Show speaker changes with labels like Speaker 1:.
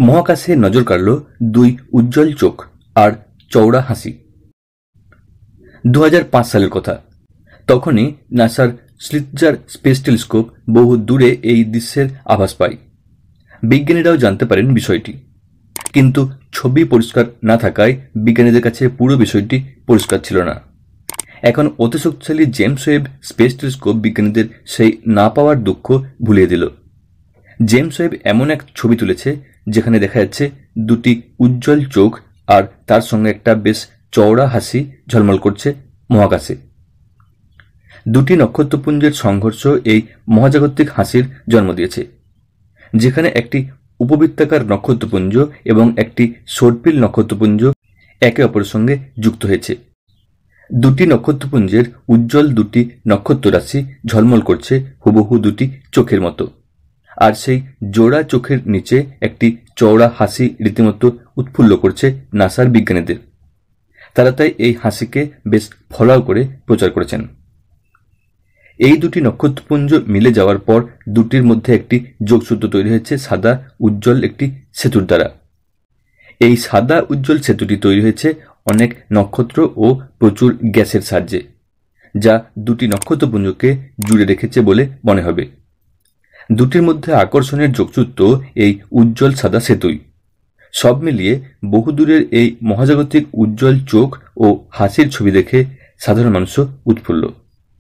Speaker 1: মহাকাশে নজর কাড়ল দুই উজ্জ্বল চোখ আর চওড়া হাসি। 2005 সালের কথা। তখনই নাসার স্লিটজার স্পেস টেলিস্কোপ বহু দূরে এই দৃশ্যের আভাস পায়। বিজ্ঞানীরাও জানতে পারেন বিষয়টি, কিন্তু ছবি পরিষ্কার না থাকায় বিজ্ঞানীদের কাছে পুরো বিষয়টি পরিষ্কার ছিল না। এখন অতি শক্তিশালী জেমস ওয়েব স্পেস টেলিস্কোপ বিজ্ঞানীদের সেই না পাওয়ার দুঃখ ভুলিয়ে দিল। জেমস ওয়েব এমন এক ছবি তুলেছে যেখানে দেখা যাচ্ছে দুটি উজ্জ্বল চোখ আর তার সঙ্গে একটা বেশ চওড়া হাসি ঝলমল করছে মহাকাশে। দুটি নক্ষত্রপুঞ্জের সংঘর্ষ এই মহাজাগতিক হাসির জন্ম দিয়েছে, যেখানে একটি উপবৃত্তাকার নক্ষত্রপুঞ্জ এবং একটি সর্পিল নক্ষত্রপুঞ্জ একে অপরের সঙ্গে যুক্ত হয়েছে। দুটি নক্ষত্রপুঞ্জের উজ্জ্বল দুটি নক্ষত্র রাশি ঝলমল করছে হুবহু দুটি চোখের মতো, আর সেই জোড়া চোখের নিচে একটি চওড়া হাসি রীতিমতো উৎফুল্ল করছে নাসার বিজ্ঞানীদের। তারা তাই এই হাসিকে বেশ ফলাও করে প্রচার করেছেন। এই দুটি নক্ষত্রপুঞ্জ মিলে যাওয়ার পর দুটির মধ্যে একটি যোগসূত্র তৈরি হয়েছে সাদা উজ্জ্বল একটি সেতুর দ্বারা। এই সাদা উজ্জ্বল সেতুটি তৈরি হয়েছে অনেক নক্ষত্র ও প্রচুর গ্যাসের সাহায্যে, যা দুটি নক্ষত্রপুঞ্জকে জুড়ে রেখেছে বলে মনে হবে। দুটির মধ্যে আকর্ষণের যোগসূত্র এই উজ্জ্বল সাদা সেতুই। সব মিলিয়ে বহুদূরের এই মহাজাগতিক উজ্জ্বল চোখ ও হাসির ছবি দেখে সাধারণ মানুষও উৎফুল্ল।